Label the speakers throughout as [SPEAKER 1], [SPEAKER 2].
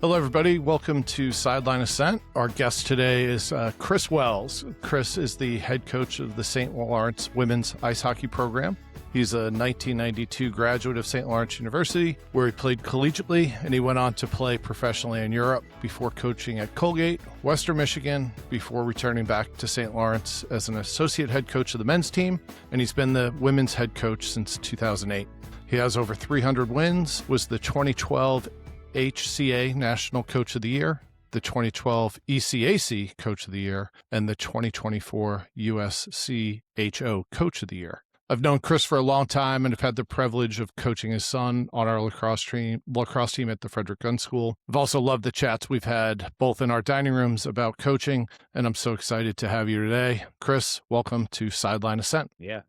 [SPEAKER 1] Hello, everybody. Welcome to Sideline Ascent. Our guest today is Chris Wells. Chris is the head coach of the St. Lawrence women's ice hockey program. He's a 1992 graduate of St. Lawrence University, where he played collegiately, and he went on to play professionally in Europe before coaching at Colgate, Western Michigan, before returning back to St. Lawrence as an associate head coach of the men's team, and he's been the women's head coach since 2008. He has over 300 wins, was the 2012 HCA National Coach of the Year, the 2012 ECAC Coach of the Year, and the 2024 USCHO Coach of the Year. I've known Chris for a long time and have had the privilege of coaching his son on our lacrosse team at the Frederick Gun School. I've also loved the chats we've had both in our dining rooms about coaching, and I'm so excited to have you today. Chris, welcome to Sideline Ascent.
[SPEAKER 2] Yeah.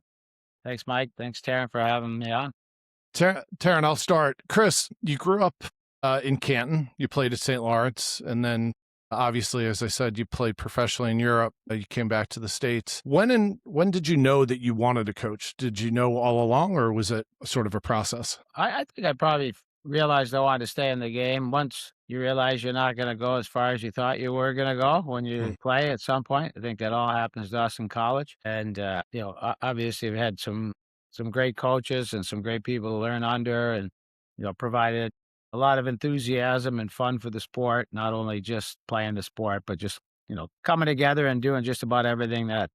[SPEAKER 2] Thanks, Mike. Thanks, Taryn, for having me on.
[SPEAKER 1] Taryn, I'll start. Chris, you grew up in Canton. You played at St. Lawrence, and then obviously, as I said, you played professionally in Europe. You came back to the States. When did you know that you wanted to coach? Did you know all along, or was it sort of a process?
[SPEAKER 2] I think I probably realized I wanted to stay in the game. Once you realize you're not going to go as far as you thought you were going to go when you play at some point. I think that all happens to us in college. And, obviously we've had some great coaches and some great people to learn under, and, provided a lot of enthusiasm and fun for the sport, not only just playing the sport, but just, coming together and doing just about everything that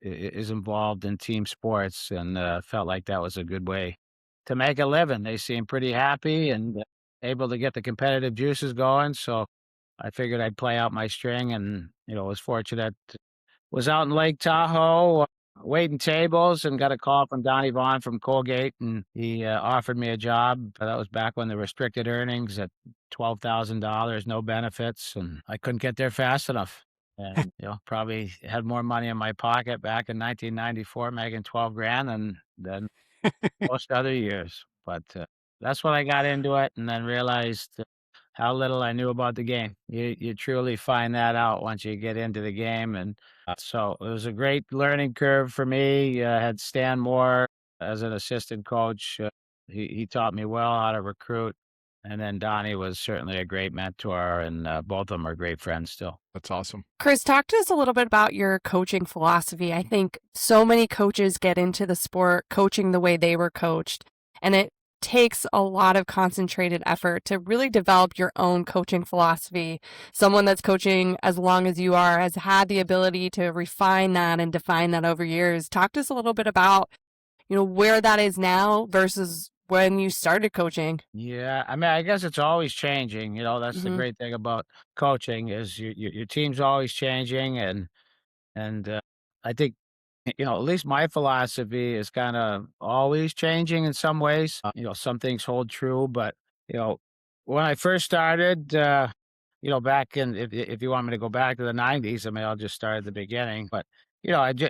[SPEAKER 2] is involved in team sports, and felt like that was a good way to make a living. They seemed pretty happy and able to get the competitive juices going. So I figured I'd play out my string, and, was fortunate. Was out in Lake Tahoe waiting tables and got a call from Donnie Vaughn from Colgate, and he offered me a job. That was back when the restricted earnings at $12,000, no benefits, and I couldn't get there fast enough. And, probably had more money in my pocket back in 1994, making 12 grand than most other years. But that's when I got into it, and then realized how little I knew about the game. You truly find that out once you get into the game. And so it was a great learning curve for me. I had Stan Moore as an assistant coach. He taught me well how to recruit. And then Donnie was certainly a great mentor, and both of them are great friends still.
[SPEAKER 1] That's awesome.
[SPEAKER 3] Chris, talk to us a little bit about your coaching philosophy. I think so many coaches get into the sport coaching the way they were coached, and it takes a lot of concentrated effort to really develop your own coaching philosophy. Someone that's coaching as long as you are has had the ability to refine that and define that over years. Talk to us a little bit about, where that is now versus when you started coaching.
[SPEAKER 2] Yeah, I mean, I guess it's always changing. That's the great thing about coaching is your team's always changing, and I think, at least my philosophy is kind of always changing in some ways. Some things hold true, but, when I first started, back in, if you want me to go back to the 90s, I mean, I'll just start at the beginning. But,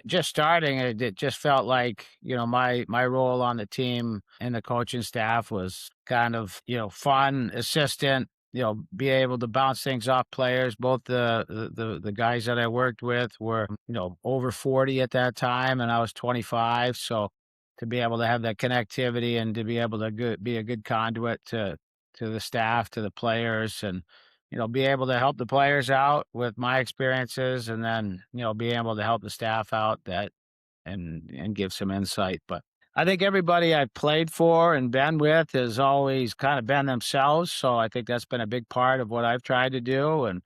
[SPEAKER 2] just starting, it just felt like, my role on the team and the coaching staff was kind of, fun, assistant, be able to bounce things off players. Both the guys that I worked with were, over 40 at that time, and I was 25. So to be able to have that connectivity and to be able to be a good conduit to the staff, to the players, and, be able to help the players out with my experiences, and then, be able to help the staff out and give some insight. But I think everybody I've played for and been with has always kind of been themselves. So I think that's been a big part of what I've tried to do. And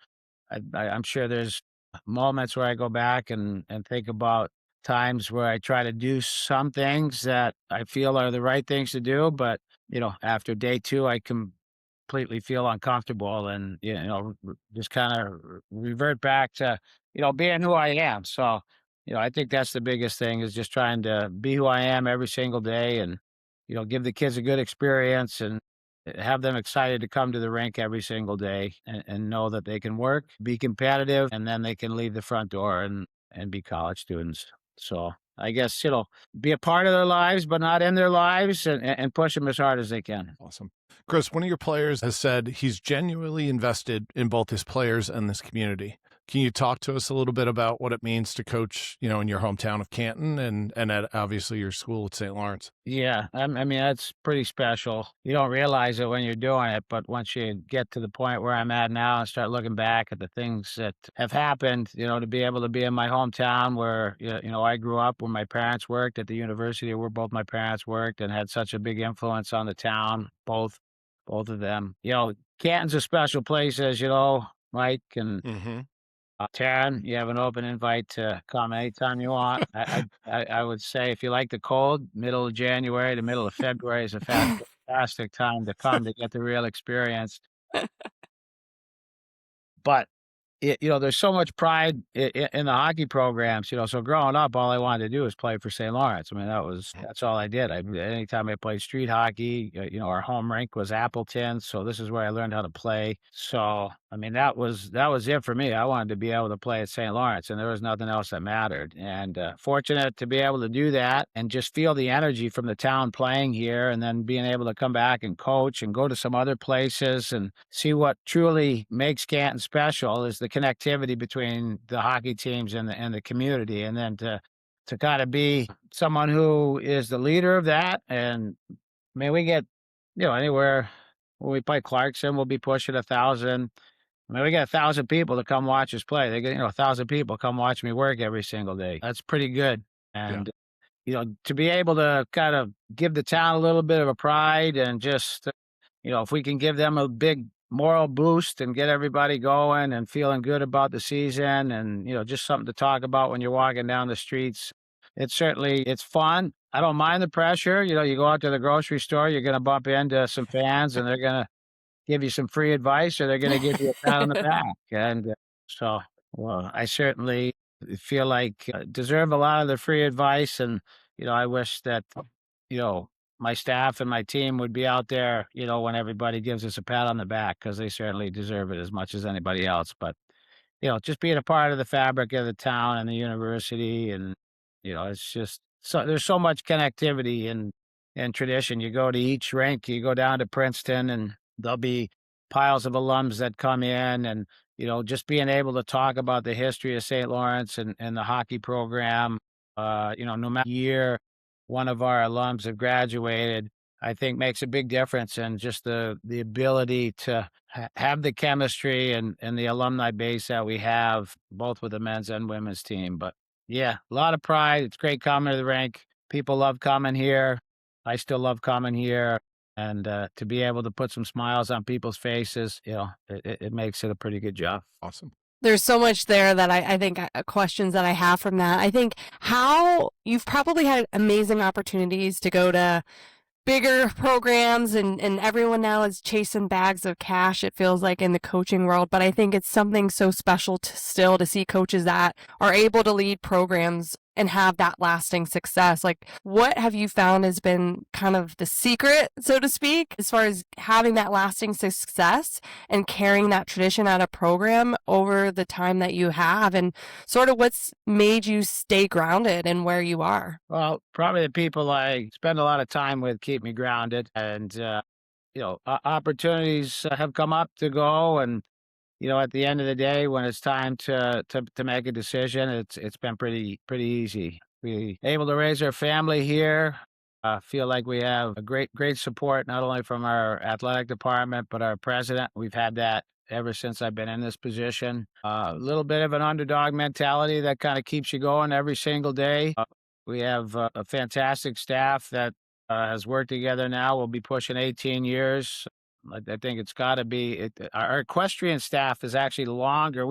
[SPEAKER 2] I'm sure there's moments where I go back and think about times where I try to do some things that I feel are the right things to do. But, after day two, I completely feel uncomfortable and, just kind of revert back to, being who I am. So, I think that's the biggest thing, is just trying to be who I am every single day, and, give the kids a good experience and have them excited to come to the rink every single day, and know that they can work, be competitive, and then they can leave the front door and be college students. So I guess, be a part of their lives, but not in their lives, and push them as hard as they can.
[SPEAKER 1] Awesome. Chris, one of your players has said he's genuinely invested in both his players and this community. Can you talk to us a little bit about what it means to coach, in your hometown of Canton and at obviously your school at St. Lawrence?
[SPEAKER 2] Yeah, I mean, that's pretty special. You don't realize it when you're doing it, but once you get to the point where I'm at now and start looking back at the things that have happened, to be able to be in my hometown where, I grew up, where my parents worked at the university where both my parents worked and had such a big influence on the town, both of them. Canton's a special place, as you know, Mike, and
[SPEAKER 1] Mm-hmm.
[SPEAKER 2] Taryn, you have an open invite to come anytime you want. I would say if you like the cold, middle of January to middle of February is a fantastic time to come to get the real experience. But there's so much pride in the hockey programs, so growing up, all I wanted to do was play for St. Lawrence. I mean, that's all I did. Anytime I played street hockey, our home rink was Appleton. So this is where I learned how to play. So, I mean, that was it for me. I wanted to be able to play at St. Lawrence, and there was nothing else that mattered. And fortunate to be able to do that and just feel the energy from the town playing here, and then being able to come back and coach and go to some other places and see what truly makes Canton special is the connectivity between the hockey teams and the community, and then to kind of be someone who is the leader of that. And I mean, we get anywhere when we play Clarkson, we'll be pushing 1,000. I mean, we get 1,000 people to come watch us play. They get 1,000 people come watch me work every single day. That's pretty good. And to be able to kind of give the town a little bit of a pride and just if we can give them a big moral boost and get everybody going and feeling good about the season and, just something to talk about when you're walking down the streets. It's fun. I don't mind the pressure. You go out to the grocery store, you're going to bump into some fans and they're going to give you some free advice or they're going to give you a pat on the back. And well, I certainly feel like deserve a lot of the free advice. And, I wish that, my staff and my team would be out there, when everybody gives us a pat on the back, because they certainly deserve it as much as anybody else. But, just being a part of the fabric of the town and the university, and, it's just there's so much connectivity and tradition. You go to each rink, you go down to Princeton, and there'll be piles of alums that come in, and, just being able to talk about the history of St. Lawrence and the hockey program, no matter year one of our alums have graduated, I think makes a big difference. And just the ability to have the chemistry and the alumni base that we have, both with the men's and women's team. But yeah, a lot of pride. It's great coming to the rink. People love coming here. I still love coming here. And to be able to put some smiles on people's faces, it makes it a pretty good job.
[SPEAKER 1] Awesome.
[SPEAKER 3] There's so much there that I think questions that I have from that. I think how you've probably had amazing opportunities to go to bigger programs and everyone now is chasing bags of cash, it feels like, in the coaching world. But I think it's something so special to see coaches that are able to lead programs and have that lasting success. Like, what have you found has been kind of the secret, so to speak, as far as having that lasting success and carrying that tradition at a program over the time that you have, and sort of what's made you stay grounded in where you are?
[SPEAKER 2] Well, probably the people I spend a lot of time with keep me grounded, and opportunities have come up to go, and at the end of the day, when it's time to make a decision, it's been pretty easy. We able to raise our family here. Feel like we have a great support, not only from our athletic department, but our president. We've had that ever since I've been in this position. A little bit of an underdog mentality that kind of keeps you going every single day. We have a fantastic staff that has worked together now. We'll be pushing 18 years. I think it's got to be our equestrian staff is actually longer.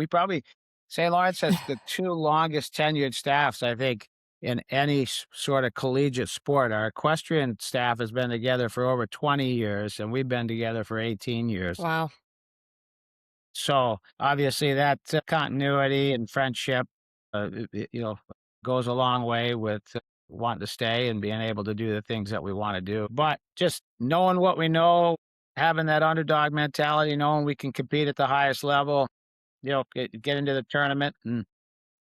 [SPEAKER 2] St. Lawrence has the two longest tenured staffs, I think, in any sort of collegiate sport. Our equestrian staff has been together for over 20 years, and we've been together for 18 years.
[SPEAKER 3] Wow.
[SPEAKER 2] So obviously that continuity and friendship, goes a long way with wanting to stay and being able to do the things that we want to do. But just knowing what we know, having that underdog mentality, knowing we can compete at the highest level, get into the tournament and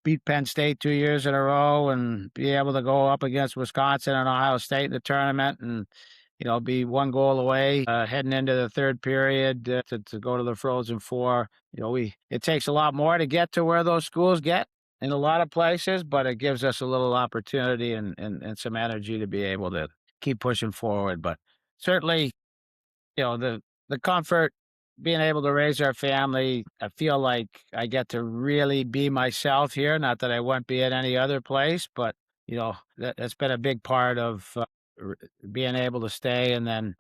[SPEAKER 2] beat Penn State 2 years in a row and be able to go up against Wisconsin and Ohio State in the tournament and, be one goal away, heading into the third period to go to the Frozen Four. It takes a lot more to get to where those schools get in a lot of places, but it gives us a little opportunity and some energy to be able to keep pushing forward. But certainly, the comfort, being able to raise our family, I feel like I get to really be myself here. Not that I wouldn't be at any other place, but that's been a big part of being able to stay. And then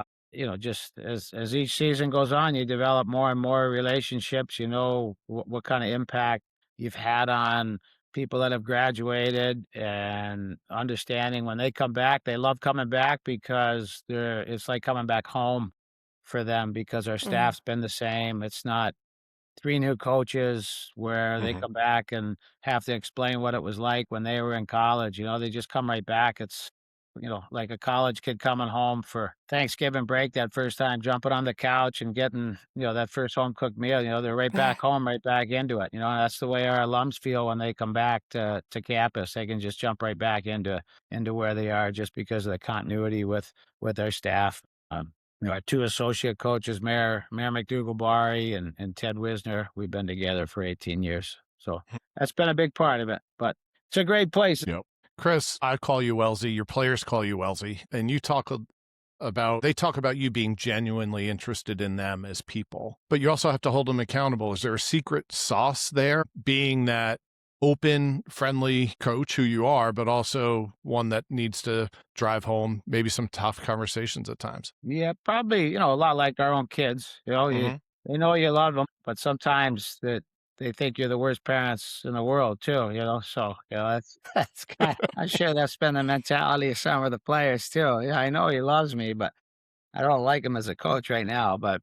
[SPEAKER 2] just as each season goes on, you develop more and more relationships. What kind of impact you've had on people that have graduated, and understanding when they come back, they love coming back because it's like coming back home for them, because our
[SPEAKER 3] Mm.
[SPEAKER 2] staff's been the same. It's not 3 new coaches where they come back and have to explain what it was like when they were in college. They just come right back. It's, like a college kid coming home for Thanksgiving break, that first time jumping on the couch and getting, that first home cooked meal. They're right back home, right back into it. That's the way our alums feel when they come back to campus. They can just jump right back into where they are, just because of the continuity with our staff. Our 2 associate coaches, Mayor McDougal-Bari and Ted Wisner, we've been together for 18 years. So that's been a big part of it, but it's a great place.
[SPEAKER 1] Yep. Chris, I call you Wellesley. Your players call you Wellesley, and they talk about you being genuinely interested in them as people, but you also have to hold them accountable. Is there a secret sauce there, being that open, friendly coach who you are, but also one that needs to drive home maybe some tough conversations at times?
[SPEAKER 2] Yeah, probably, a lot like our own kids. They know you love them, but sometimes that they think you're the worst parents in the world too. So that's I'm sure that's been the mentality of some of the players too. Yeah, I know he loves me, but I don't like him as a coach right now. But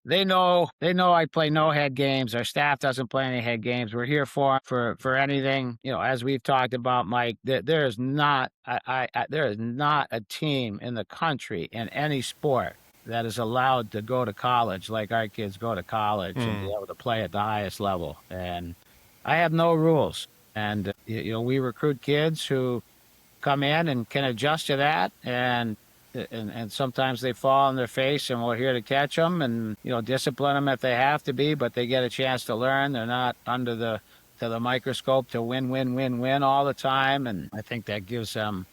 [SPEAKER 2] they know I play no head games. Our staff doesn't play any head games. We're here for anything. As we've talked about, Mike, there is not there is not a team in the country in any sport that is allowed to go to college like our kids go to college and be able to play at the highest level. And I have no rules. And we recruit kids who come in and can adjust to that, and sometimes they fall on their face, and we're here to catch them and discipline them if they have to be, but they get a chance to learn. They're not under the microscope to win all the time, and I think that gives them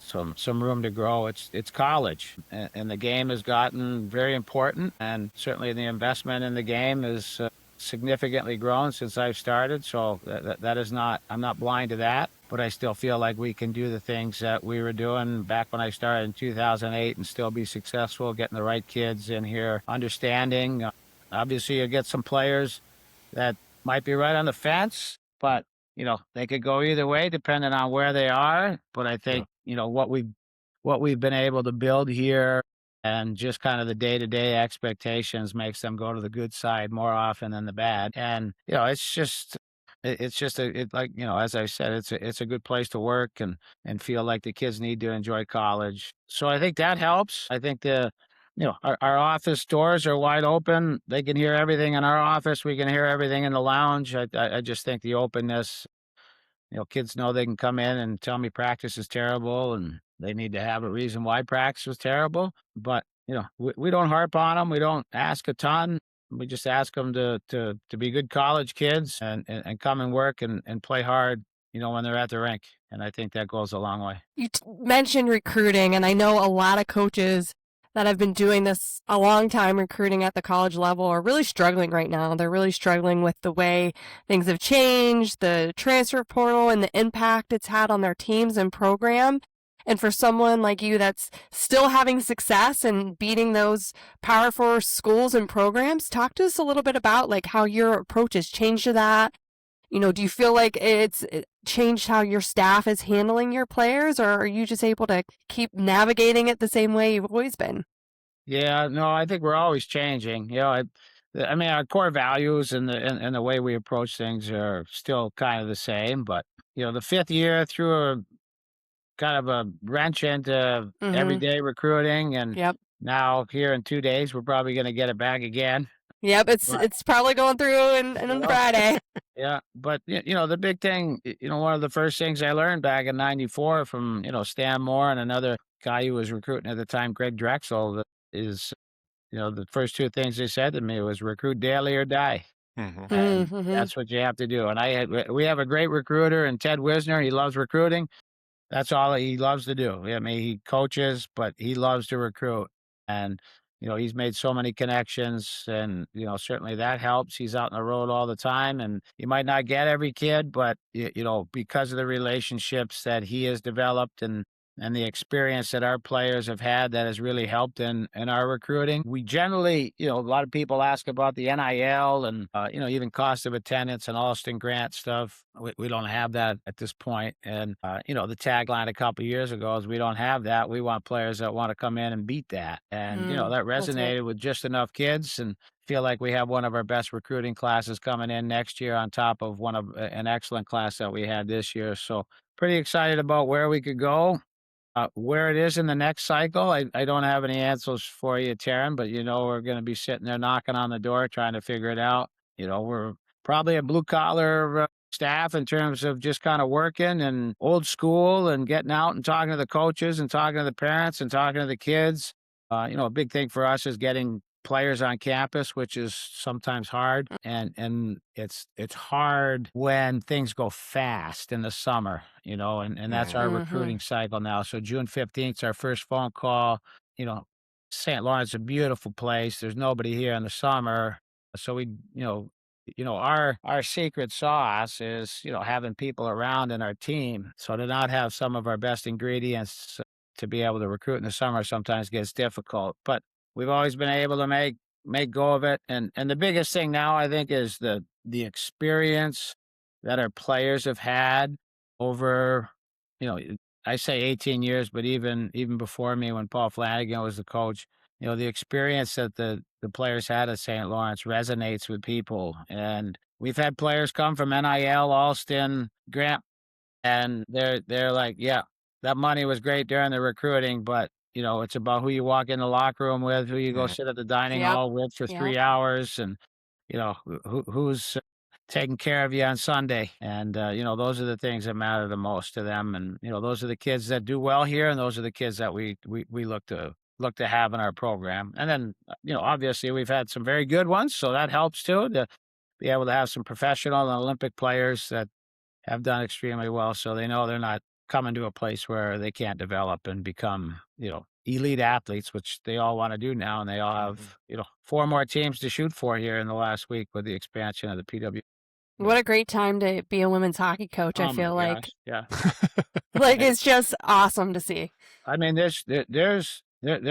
[SPEAKER 2] some room to grow. It's college, and the game has gotten very important, and certainly the investment in the game is significantly grown since I've started. So that is not, I'm not blind to that, but I still feel like we can do the things that we were doing back when I started in 2008 and still be successful, getting the right kids in here, understanding. Obviously, you get some players that might be right on the fence, but they could go either way depending on where they are. But I think what we've been able to build here, and just kind of the day-to-day expectations, makes them go to the good side more often than the bad. And it's just as I said, it's a good place to work and feel like the kids need to enjoy college. So I think that helps. I think our office doors are wide open. They can hear everything in our office. We can hear everything in the lounge. I just think the openness, kids know they can come in and tell me practice is terrible, and they need to have a reason why practice was terrible. But, we don't harp on them. We don't ask a ton. We just ask them to be good college kids and come and work and play hard, when they're at the rink. And I think that goes a long way.
[SPEAKER 3] You mentioned recruiting, and I know a lot of coaches that have been doing this a long time, recruiting at the college level, are really struggling right now. They're really struggling with the way things have changed, the transfer portal, and the impact it's had on their teams and program. And for someone like you that's still having success and beating those Power 4 schools and programs, talk to us a little bit about how your approach has changed to that. Do you feel like it changed how your staff is handling your players, or are you just able to keep navigating it the same way you've always been?
[SPEAKER 2] Yeah, no, I think we're always changing. I mean, our core values and the way we approach things are still kind of the same. But the fifth year threw a kind of a wrench into everyday recruiting, and now here in 2 days, we're probably going to get it back again.
[SPEAKER 3] Yep, it's probably going through on Friday.
[SPEAKER 2] Yeah, but the big thing, one of the first things I learned back in '94 from Stan Moore and another guy who was recruiting at the time, Greg Drexel, is, the first two things they said to me was recruit daily or die.
[SPEAKER 1] Mhm.
[SPEAKER 2] And
[SPEAKER 3] Mm-hmm.
[SPEAKER 2] that's what you have to do. And we have a great recruiter in Ted Wisner. He loves recruiting. That's all he loves to do. I mean, he coaches, but he loves to recruit. And, he's made so many connections, and, certainly that helps. He's out on the road all the time, and he might not get every kid, but, because of the relationships that he has developed, and the experience that our players have had, that has really helped in our recruiting. We generally, a lot of people ask about the NIL and, even cost of attendance and Alston Grant stuff. We don't have that at this point. And, the tagline a couple of years ago is, we don't have that. We want players that want to come in and beat that. And, that
[SPEAKER 3] That's right.
[SPEAKER 2] resonated with just enough kids, and feel like we have one of our best recruiting classes coming in next year, on top of an excellent class that we had this year. So pretty excited about where we could go. Where it is in the next cycle, I don't have any answers for you, Taryn, but we're going to be sitting there knocking on the door trying to figure it out. We're probably a blue collar staff in terms of just kind of working and old school and getting out and talking to the coaches and talking to the parents and talking to the kids. A big thing for us is getting players on campus, which is sometimes hard, and it's hard when things go fast in the summer, and that's our
[SPEAKER 3] Mm-hmm.
[SPEAKER 2] recruiting cycle now. So June 15th is our first phone call. you know St. Lawrence, a beautiful place. There's nobody here in the summer, so we our secret sauce is having people around in our team. So to not have some of our best ingredients to be able to recruit in the summer sometimes gets difficult, but we've always been able to make go of it. And the biggest thing now, I think, is the experience that our players have had over, you know, I say 18 years, but even before me, when Paul Flanagan was the coach, the experience that the players had at St. Lawrence resonates with people. And we've had players come from NIL, Alston, Grant, and they're like, yeah, that money was great during the recruiting, but it's about who you walk in the locker room with, who you go sit at the dining
[SPEAKER 3] Yep.
[SPEAKER 2] hall with for
[SPEAKER 3] Yep.
[SPEAKER 2] 3 hours, and who's taking care of you on Sunday. And those are the things that matter the most to them. And those are the kids that do well here, and those are the kids that we look to have in our program. And then obviously we've had some very good ones, so that helps too, to be able to have some professional and Olympic players that have done extremely well, so they know they're not coming to a place where they can't develop and become, elite athletes, which they all want to do now. And they all have, 4 more teams to shoot for here in the last week with the expansion of the PW.
[SPEAKER 3] What a great time to be a women's hockey coach. I
[SPEAKER 2] Oh my
[SPEAKER 3] feel like,
[SPEAKER 2] gosh, yeah.
[SPEAKER 3] it's just awesome to see.
[SPEAKER 2] I mean, there's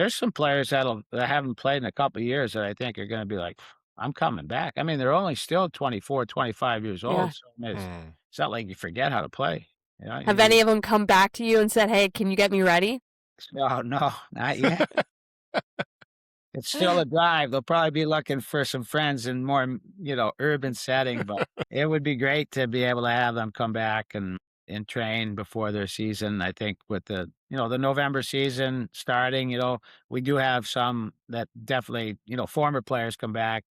[SPEAKER 2] some players that haven't played in a couple of years that I think are going to be like, I'm coming back. I mean, they're only still 24, 25 years old.
[SPEAKER 3] Yeah.
[SPEAKER 2] So it's not like you forget how to play.
[SPEAKER 3] Have any of them come back to you and said, "Hey, can you get me ready?"
[SPEAKER 2] No, not yet. It's still a drive. They'll probably be looking for some friends in more, urban setting, but it would be great to be able to have them come back and train before their season. I think with the November season starting, we do have some that definitely, former players come back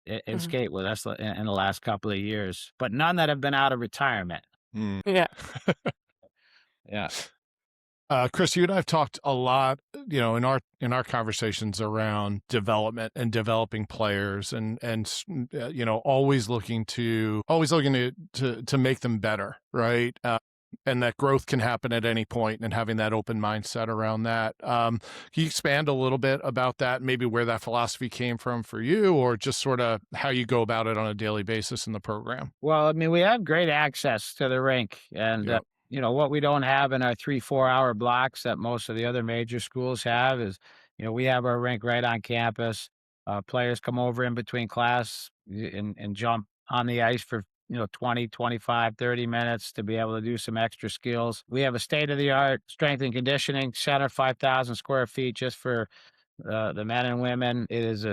[SPEAKER 2] and skate with us in the last couple of years, but none that have been out of retirement.
[SPEAKER 3] Yeah.
[SPEAKER 2] Yeah.
[SPEAKER 1] Chris, you and I have talked a lot, in our conversations around development and developing players, and always looking to make them better, right? And that growth can happen at any point, and having that open mindset around that. Can you expand a little bit about that, maybe where that philosophy came from for you, or just sort of how you go about it on a daily basis in the program?
[SPEAKER 2] Well, I mean, we have great access to the rink, and
[SPEAKER 1] Yep.
[SPEAKER 2] what we don't have in our 3-4 hour blocks that most of the other major schools have is, we have our rink right on campus. Players come over in between class and jump on the ice for 20, 25, 30 minutes to be able to do some extra skills. We have a state-of-the-art strength and conditioning center, 5,000 square feet, just for the men and women. It is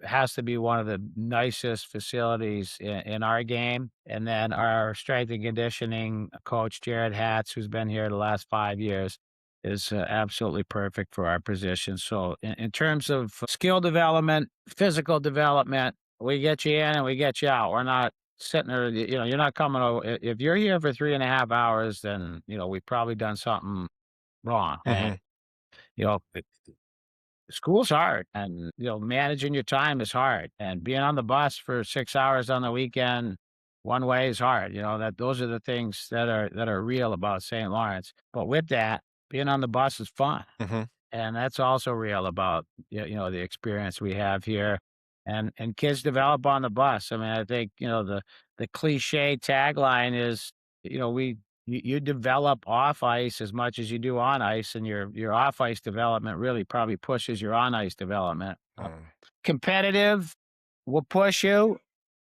[SPEAKER 2] has to be one of the nicest facilities in our game. And then our strength and conditioning coach, Jared Hatz, who's been here the last 5 years, is absolutely perfect for our position. So in terms of skill development, physical development, we get you in and we get you out. We're not sitting there, you're not coming over. If you're here for 3.5 hours, then, we've probably done something wrong. you know, school's hard, and managing your time is hard, and being on the bus for 6 hours on the weekend one way is hard. That those are the things that are real about St. Lawrence. But with that, being on the bus is fun.
[SPEAKER 1] Hmm.
[SPEAKER 2] And that's also real about the experience we have here, and kids develop on the bus. I mean, I think the cliche tagline is you develop off ice as much as you do on ice, and your off ice development really probably pushes your on ice development. Competitive will push you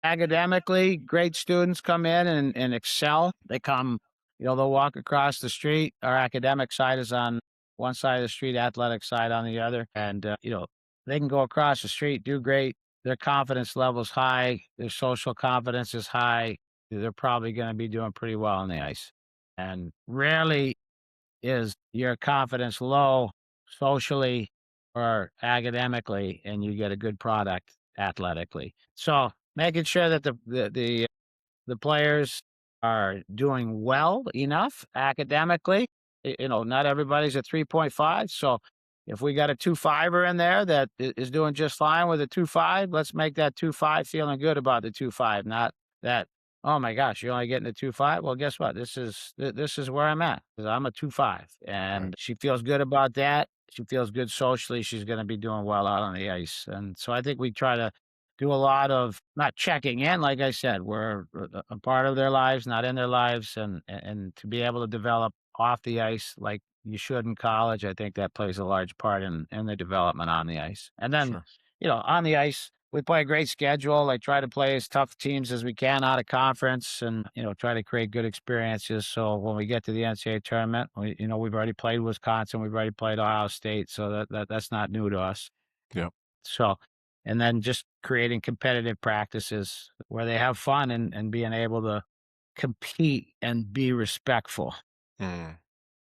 [SPEAKER 2] academically. Great students come in and excel. They come, they'll walk across the street. Our academic side is on one side of the street, athletic side on the other. And, they can go across the street, do great. Their confidence level's high. Their social confidence is high. They're probably going to be doing pretty well on the ice. And rarely is your confidence low socially or academically, and you get a good product athletically. So making sure that the players are doing well enough academically. Not everybody's a 3.5. So if we got a 2.5er in there that is doing just fine with a 2.5, let's make that 2.5 feeling good about the 2.5, not that, oh my gosh, you're only getting a 2.5. Well, guess what? This is where I'm at, because I'm a 2.5, and
[SPEAKER 1] Right.
[SPEAKER 2] she feels good about that. She feels good socially. She's going to be doing well out on the ice. And so I think we try to do a lot of not checking in. Like I said, we're a part of their lives, not in their lives, and to be able to develop off the ice like you should in college, I think that plays a large part in the development on the ice. And then,
[SPEAKER 1] Sure.
[SPEAKER 2] on the ice, we play a great schedule. I try to play as tough teams as we can out of conference, and try to create good experiences. So when we get to the NCAA tournament, we've already played Wisconsin, we've already played Ohio State, so that's not new to us.
[SPEAKER 1] Yep.
[SPEAKER 2] So, and then just creating competitive practices where they have fun, and being able to compete and be respectful.
[SPEAKER 1] Mm.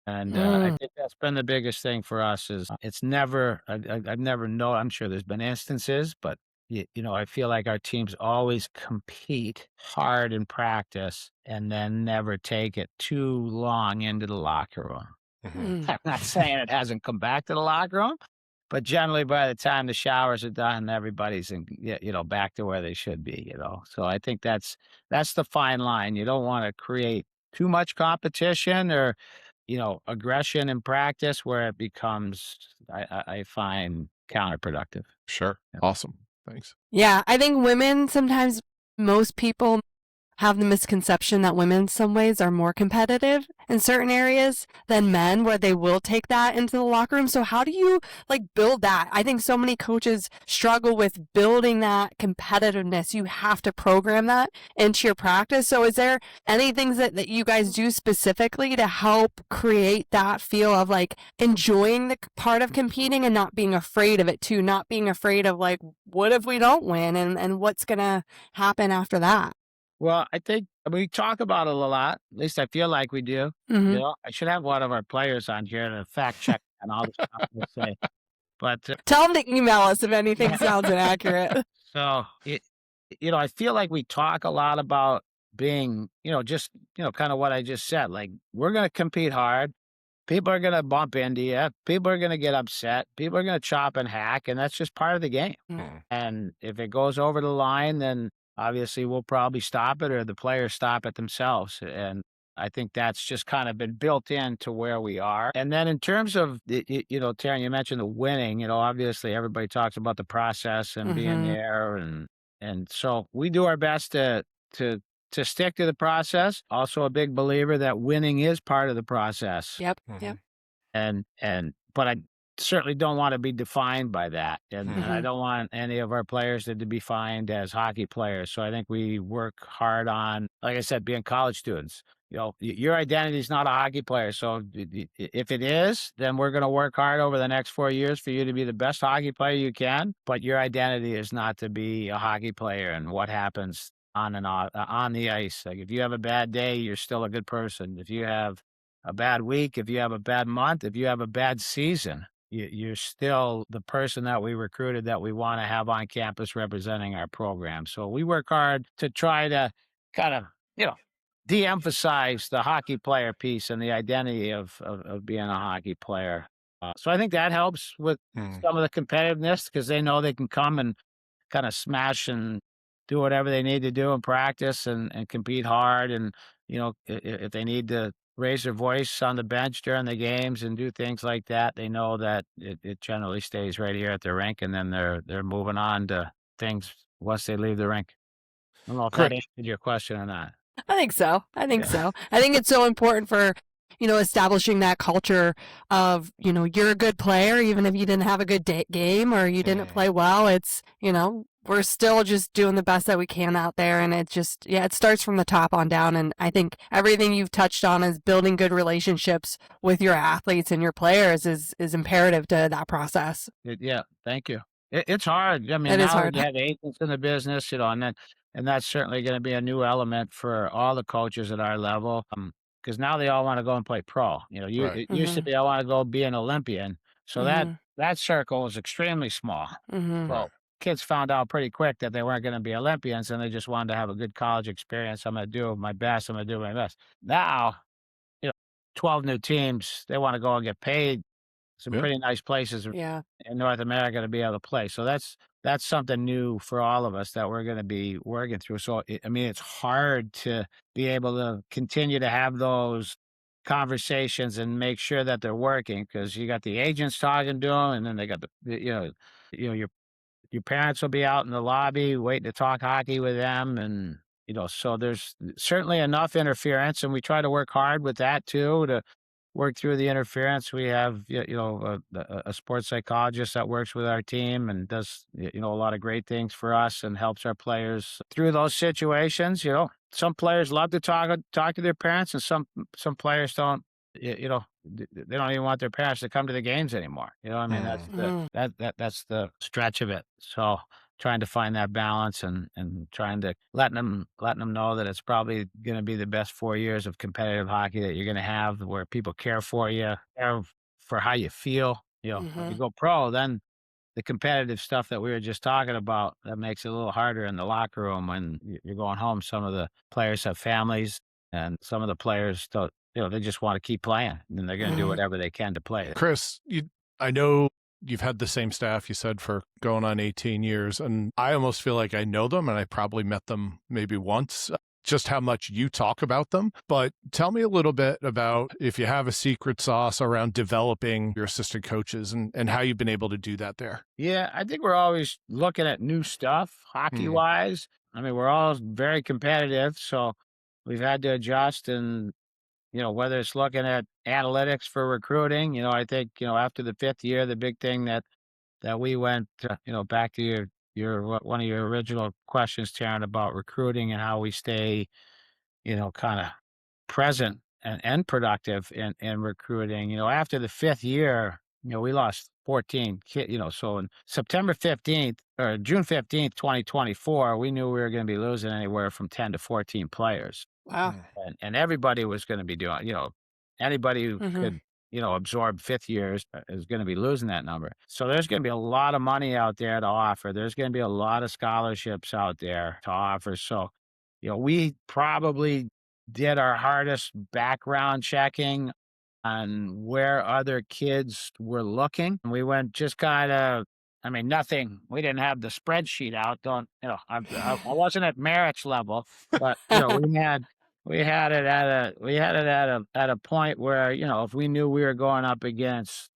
[SPEAKER 2] And I think that's been the biggest thing for us. Is it's never, I've never known, I'm sure there's been instances, but I feel like our teams always compete hard in practice and then never take it too long into the locker room.
[SPEAKER 1] Mhm.
[SPEAKER 2] I'm not saying it hasn't come back to the locker room, but generally by the time the showers are done, everybody's back to where they should be. So I think that's the fine line. You don't want to create too much competition or aggression in practice where it becomes, I find, counterproductive.
[SPEAKER 1] Sure.
[SPEAKER 2] Yeah.
[SPEAKER 1] Awesome. Thanks.
[SPEAKER 3] Yeah, I think women sometimes, most people have the misconception that women in some ways are more competitive in certain areas than men, where they will take that into the locker room. So how do you build that? I think so many coaches struggle with building that competitiveness. You have to program that into your practice. So is there any things that you guys do specifically to help create that feel of enjoying the part of competing and not being afraid of it too, not being afraid of what if we don't win, and what's going to happen after that?
[SPEAKER 2] Well, I think we talk about it a lot. At least I feel like we do.
[SPEAKER 3] Mm-hmm.
[SPEAKER 2] I should have one of our players on here to fact check on all the stuff we say. But
[SPEAKER 3] Tell them to email us if anything sounds inaccurate.
[SPEAKER 2] so I feel like we talk a lot about being, just kind of what I just said. Like, we're going to compete hard. People are going to bump into you. People are going to get upset. People are going to chop and hack, and that's just part of the game.
[SPEAKER 1] Mm.
[SPEAKER 2] And if it goes over the line, then obviously we'll probably stop it, or the players stop it themselves. And I think that's just kind of been built into where we are. And then in terms of, Taryn, you mentioned the winning, obviously everybody talks about the process and being there. And so we do our best to stick to the process. Also a big believer that winning is part of the process.
[SPEAKER 3] Yep.
[SPEAKER 1] Mhm.
[SPEAKER 3] Yep.
[SPEAKER 2] But I certainly don't want to be defined by that. And
[SPEAKER 1] Mhm.
[SPEAKER 2] I don't want any of our players to be defined as hockey players. So I think we work hard on, like I said, being college students. Your identity is not a hockey player. So if it is, then we're going to work hard over the next 4 years for you to be the best hockey player you can. But your identity is not to be a hockey player, and what happens on and on the ice. Like, if you have a bad day, you're still a good person. If you have a bad week, if you have a bad month, if you have a bad season, you're still the person that we recruited, that we want to have on campus representing our program. So we work hard to try to kind of, de-emphasize the hockey player piece and the identity of being a hockey player. So I think that helps with
[SPEAKER 1] Mm.
[SPEAKER 2] some of the competitiveness because they know they can come and kind of smash and do whatever they need to do in practice and compete hard. And, if they need to raise their voice on the bench during the games and do things like that, they know that it generally stays right here at the rink. And then they're moving on to things once they leave the rink. I don't know if that
[SPEAKER 1] Great.
[SPEAKER 2] answered your question or not.
[SPEAKER 3] I think so. I think
[SPEAKER 2] Yeah.
[SPEAKER 3] so. I think it's so important for, establishing that culture of, you're a good player, even if you didn't have a good game or you didn't play well. It's, we're still just doing the best that we can out there. And it just, yeah, it starts from the top on down. And I think everything you've touched on is building good relationships with your athletes and your players is imperative to that process.
[SPEAKER 2] Yeah, thank you. It's hard. I mean,
[SPEAKER 3] It is
[SPEAKER 2] now that
[SPEAKER 3] hard.
[SPEAKER 2] you have agents in the business, and that's certainly going to be a new element for all the coaches at our level. Because now they all want to go and play pro.
[SPEAKER 1] Right.
[SPEAKER 2] It used to be I want to go be an Olympian, so
[SPEAKER 3] Mm-hmm.
[SPEAKER 2] that circle was extremely small.
[SPEAKER 3] Mm-hmm.
[SPEAKER 1] Right.
[SPEAKER 2] So kids found out pretty quick that they weren't going to be Olympians, and they just wanted to have a good college experience. I'm going to do my best. I'm going to do my best. Now, you know, 12 new teams. They want to go and get paid some
[SPEAKER 1] Yep.
[SPEAKER 2] pretty nice places
[SPEAKER 3] Yeah.
[SPEAKER 2] in North America to be able to play. So that's something new for all of us that we're going to be working through. So I mean, it's hard to be able to continue to have those conversations and make sure that they're working because you got the agents talking to them, and then they got your parents will be out in the lobby waiting to talk hockey with them, and so there's certainly enough interference, and we try to work hard with that too to work through the interference. We have, a sports psychologist that works with our team and does, a lot of great things for us and helps our players through those situations. Some players love to talk to their parents, and some players don't. They don't even want their parents to come to the games anymore. I mean,
[SPEAKER 3] Mm.
[SPEAKER 2] that's the stretch of it. So trying to find that balance and trying to letting them know that it's probably going to be the best 4 years of competitive hockey that you're going to have, where people care for you, care for how you feel. When you
[SPEAKER 3] Mhm.
[SPEAKER 2] go pro, then the competitive stuff that we were just talking about, that makes it a little harder in the locker room when you're going home. Some of the players have families, and some of the players don't. They just want to keep playing, and they're going to do
[SPEAKER 3] Mhm.
[SPEAKER 2] whatever they can to play.
[SPEAKER 1] Chris, I know you've had the same staff, you said, for going on 18 years, and I almost feel like I know them, and I probably met them maybe once, just how much you talk about them. But tell me a little bit about if you have a secret sauce around developing your assistant coaches and how you've been able to do that there.
[SPEAKER 2] Yeah, I think we're always looking at new stuff hockey
[SPEAKER 1] Mm.
[SPEAKER 2] wise. I mean, we're all very competitive, so we've had to adjust. And whether it's looking at analytics for recruiting, I think, after the fifth year, the big thing that we went, back to one of your original questions, Taryn, about recruiting and how we stay, kind of present and productive in recruiting. After the fifth year, we lost 14 kids, so in September 15th or June 15th, 2024, we knew we were going to be losing anywhere from 10 to 14 players.
[SPEAKER 3] Wow.
[SPEAKER 1] Mm.
[SPEAKER 2] And everybody was going to be doing, anybody who
[SPEAKER 3] Mhm.
[SPEAKER 2] could, absorb fifth years is going to be losing that number. So there's going to be a lot of money out there to offer. There's going to be a lot of scholarships out there to offer. So, we probably did our hardest background checking on where other kids were looking. We went just kind of, I mean, nothing. We didn't have the spreadsheet out. Don't I wasn't at Merritt's level, but we had it at a point where if we knew we were going up against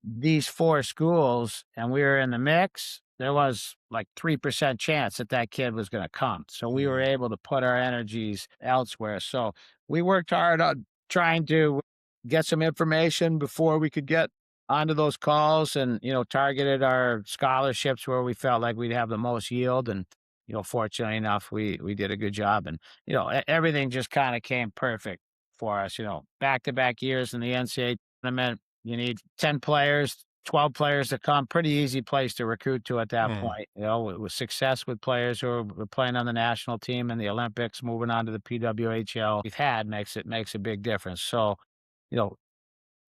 [SPEAKER 2] these four schools and we were in the mix, there was like 3% chance that kid was going to come. So we were
[SPEAKER 1] Mm.
[SPEAKER 2] able to put our energies elsewhere. So we worked hard on trying to get some information before we could get onto those calls, and targeted our scholarships where we felt like we'd have the most yield. And fortunately enough, we did a good job. And everything just kind of came perfect for us. Back to back years in the NCAA tournament, you need 10 players, 12 players to come. Pretty easy place to recruit to at that
[SPEAKER 1] Mm.
[SPEAKER 2] point. With success with players who were playing on the national team in the Olympics, moving on to the PWHL, we've had makes a big difference. So, you know,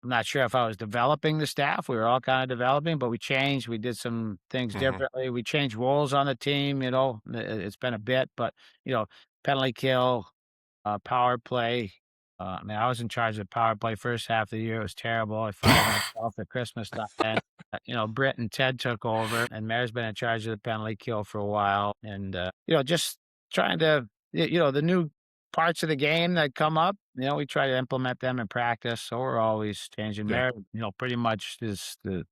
[SPEAKER 2] I'm not sure if I was developing the staff. We were all kind of developing, but we changed. We did some things
[SPEAKER 1] Mhm.
[SPEAKER 2] differently. We changed roles on the team. It's been a bit, but penalty kill, power play. I mean, I was in charge of the power play first half of the year. It was terrible. I fired myself at Christmas time. And, Britt and Ted took over, and Mayor's been in charge of the penalty kill for a while. And, just trying to, the new parts of the game that come up, we try to implement them in practice. So we're always changing.
[SPEAKER 1] Yeah.
[SPEAKER 2] Mayor, pretty much is the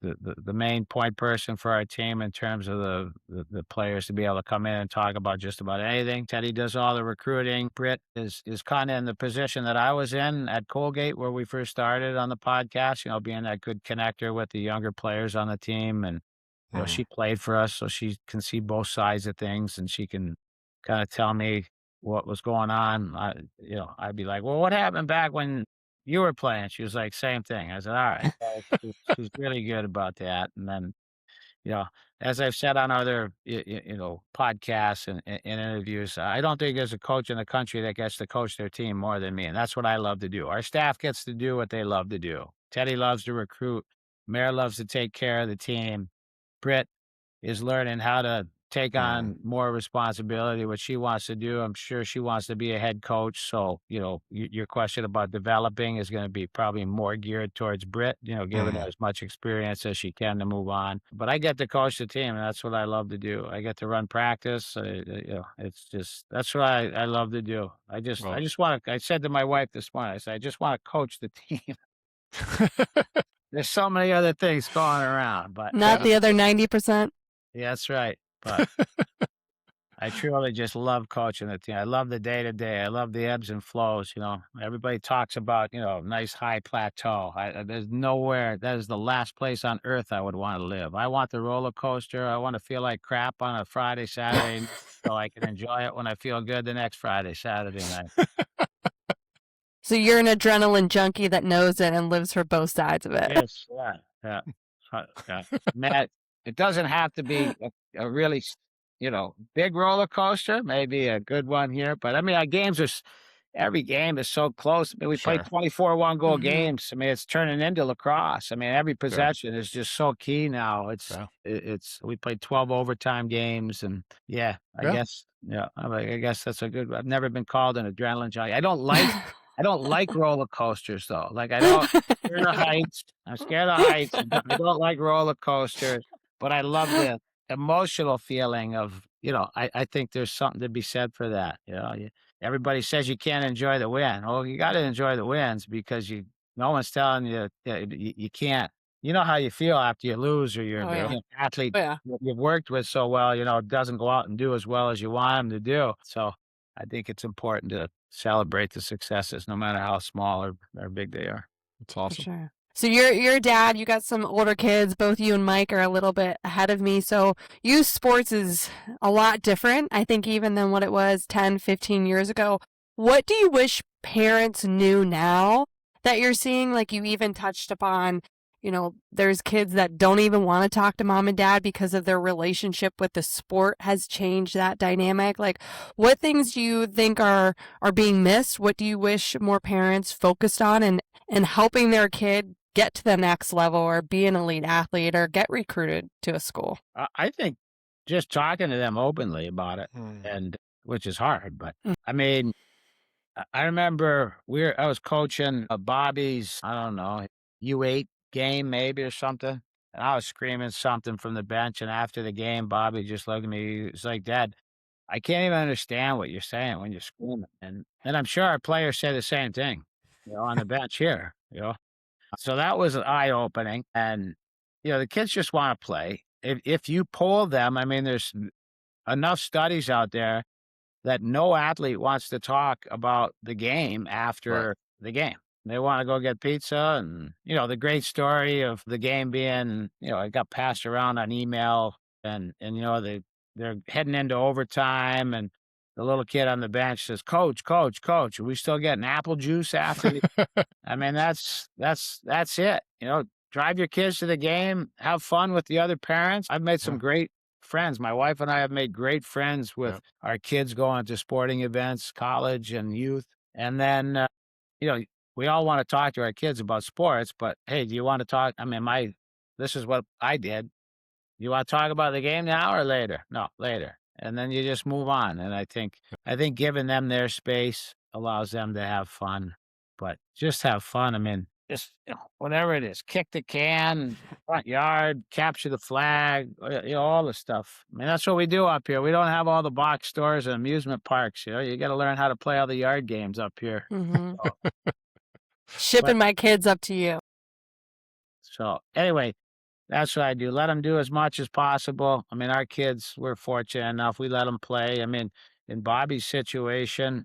[SPEAKER 2] main point person for our team in terms of the players to be able to come in and talk about just about anything. Teddy does all the recruiting. Britt is kind of in the position that I was in at Colgate where we first started on the podcast, being that good connector with the younger players on the team. And, she played for us, so she can see both sides of things, and she can kind of tell me what was going on. I'd be like, well, what happened back when you were playing? She was like, same thing. I said, all right. So she's really good about that. And then, as I've said on other, podcasts and interviews, I don't think there's a coach in the country that gets to coach their team more than me. And that's what I love to do. Our staff gets to do what they love to do. Teddy loves to recruit. Mayor loves to take care of the team. Britt is learning how to take on more responsibility, what she wants to do. I'm sure she wants to be a head coach. So, your question about developing is going to be probably more geared towards Britt, giving her as much experience as she can to move on. But I get to coach the team, and that's what I love to do. I get to run practice. It's just, that's what I love to do. I just want to, I said to my wife this morning, I said, I just want to coach the team. There's so many other things going around, but
[SPEAKER 3] not the other 90%.
[SPEAKER 2] Yeah, that's right. But I truly just love coaching the team. I love the day to day. I love the ebbs and flows. Everybody talks about, nice high plateau. There's nowhere, that is the last place on earth I would want to live. I want the roller coaster. I want to feel like crap on a Friday, Saturday, so I can enjoy it when I feel good the next Friday, Saturday night.
[SPEAKER 3] So you're an adrenaline junkie that knows it and lives for both sides of it.
[SPEAKER 2] Yes, yeah. Matt, it doesn't have to be a really, big roller coaster. Maybe a good one here, but I mean, every game is so close. I mean, we play 24 one-goal games. I mean, it's turning into lacrosse. I mean, every possession is just so key now. We played 12 overtime games, and I guess that's a good. I've never been called an adrenaline junkie. I don't like roller coasters though. Like I'm scared of heights. I'm scared of heights. I don't like roller coasters, but I love the emotional feeling of, I think there's something to be said for that. Everybody says you can't enjoy the win. Well, you got to enjoy the wins because no one's telling you you can't. You know how you feel after you lose or you're an athlete you've worked with so well, doesn't go out and do as well as you want him to do. So I think it's important to celebrate the successes, no matter how small or big they are.
[SPEAKER 1] It's awesome.
[SPEAKER 3] For sure. So you're a dad, you got some older kids, both you and Mike are a little bit ahead of me. So youth sports is a lot different, I think, even than what it was 10, 15 years ago. What do you wish parents knew now that you're seeing? Like you even touched upon, there's kids that don't even want to talk to mom and dad because of their relationship with the sport has changed that dynamic. Like what things do you think are being missed? What do you wish more parents focused on and helping their kid get to the next level or be an elite athlete or get recruited to a school?
[SPEAKER 2] I think just talking to them openly about it, and which is hard, but I mean, I remember I was coaching Bobby's, I don't know, U8 game maybe or something. And I was screaming something from the bench. And after the game, Bobby just looked at me. He's like, Dad, I can't even understand what you're saying when you're screaming. And I'm sure our players say the same thing, on the bench here, So that was eye-opening. And, the kids just want to play. If you poll them, I mean, there's enough studies out there that no athlete wants to talk about the game after the game. They want to go get pizza and, the great story of the game being, it got passed around on email and they're heading into overtime and the little kid on the bench says, Coach, are we still getting apple juice after? I mean, that's it. Drive your kids to the game, have fun with the other parents. I've made some great friends. My wife and I have made great friends with our kids going to sporting events, college and youth. And then, we all want to talk to our kids about sports, but hey, do you want to talk? I mean, this is what I did. You want to talk about the game now or later? No, later. And then you just move on. And I think giving them their space allows them to have fun. but just have fun. I mean, just, whatever it is, kick the can, front yard, capture the flag, all the stuff. I mean, that's what we do up here. We don't have all the box stores and amusement parks. You got to learn how to play all the yard games up here. So,
[SPEAKER 3] Shipping my kids up to you.
[SPEAKER 2] so anyway, that's what I do. Let them do as much as possible. I mean, our kids, we're fortunate enough. We let them play. I mean, in Bobby's situation,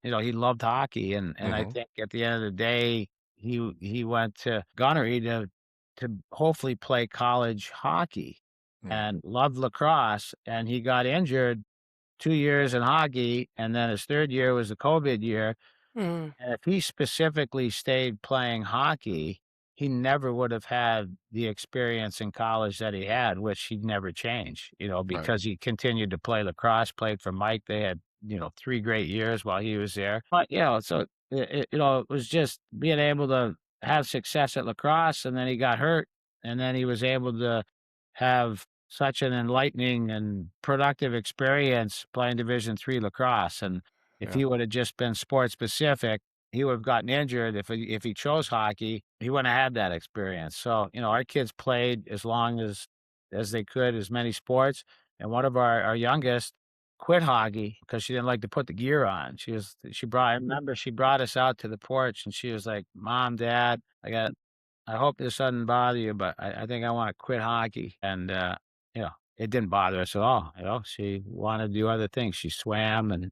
[SPEAKER 2] he loved hockey, and I think at the end of the day, he went to Gunnery to hopefully play college hockey, and loved lacrosse. And he got injured 2 years in hockey, and then his third year was the COVID year. And if he specifically stayed playing hockey, he never would have had the experience in college that he had, which he'd never change, because he continued to play lacrosse, played for Mike. They had, 3 great years while he was there. But, so, it was just being able to have success at lacrosse, and then he got hurt, and then he was able to have such an enlightening and productive experience playing Division III lacrosse. And if he would have just been sports specific, he would have gotten injured. If he chose hockey, he wouldn't have had that experience. So, our kids played as long as they could, as many sports. And one of our youngest quit hockey because she didn't like to put the gear on. I remember she brought us out to the porch and she was like, "Mom, Dad, I hope this doesn't bother you, but I think I want to quit hockey." And, it didn't bother us at all. She wanted to do other things. She swam and,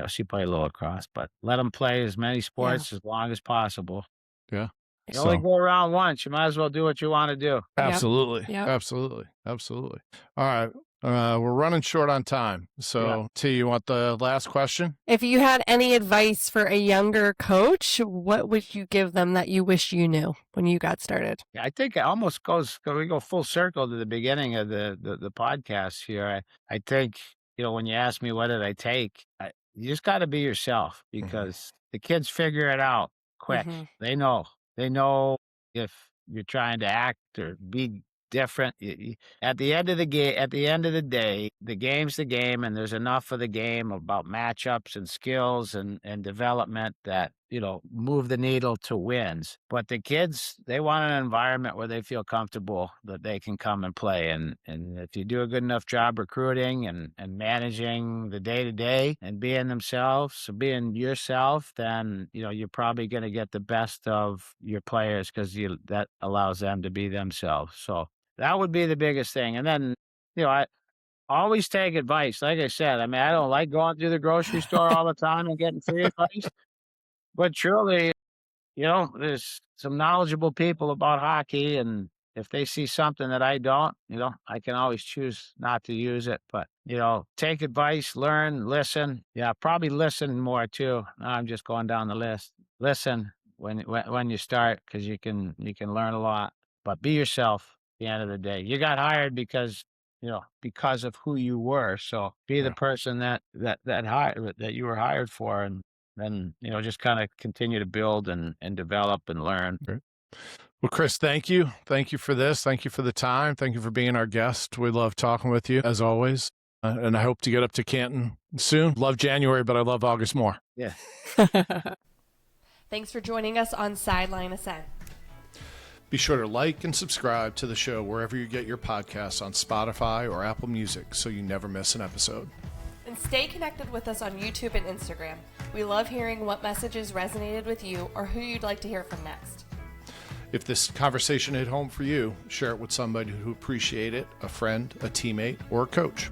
[SPEAKER 2] she played a little lacrosse, but let them play as many sports as long as possible.
[SPEAKER 1] Yeah.
[SPEAKER 2] You only go around once. You might as well do what you want to do.
[SPEAKER 1] Absolutely.
[SPEAKER 3] Yep.
[SPEAKER 1] Absolutely. All right. We're running short on time. So, T, you want the last question?
[SPEAKER 3] If you had any advice for a younger coach, what would you give them that you wish you knew when you got started?
[SPEAKER 2] I think it almost we go full circle to the beginning of the podcast here. I think, when you ask me what did I take, you just got to be yourself, because the kids figure it out quick. They know if you're trying to act or be different. At the end of the day, the game's the game, and there's enough of the game about matchups and skills and development that, move the needle to wins. But the kids, they want an environment where they feel comfortable that they can come and play. And if you do a good enough job recruiting and managing the day-to-day and being themselves, being yourself, then, you're probably going to get the best of your players, because that allows them to be themselves. So that would be the biggest thing. And then, I always take advice. Like I said, I mean, I don't like going through the grocery store all the time and getting free advice. But truly, there's some knowledgeable people about hockey, and if they see something that I don't, I can always choose not to use it. But, take advice, learn, listen. Yeah, probably listen more too. I'm just going down the list. Listen when you start, because you can learn a lot. But be yourself at the end of the day. You got hired because of who you were. So be the person that you were hired for, and then, just kind of continue to build and develop and learn.
[SPEAKER 1] Great. Well, Chris, thank you. Thank you for this. Thank you for the time. Thank you for being our guest. We love talking with you, as always. And I hope to get up to Canton soon. Love January, but I love August more.
[SPEAKER 2] Yeah.
[SPEAKER 3] Thanks for joining us on Sideline Ascent.
[SPEAKER 1] Be sure to like and subscribe to the show wherever you get your podcasts on Spotify or Apple Music so you never miss an episode.
[SPEAKER 3] And stay connected with us on YouTube and Instagram. We love hearing what messages resonated with you or who you'd like to hear from next.
[SPEAKER 1] If this conversation hit home for you, share it with somebody who appreciates it, a friend, a teammate, or a coach.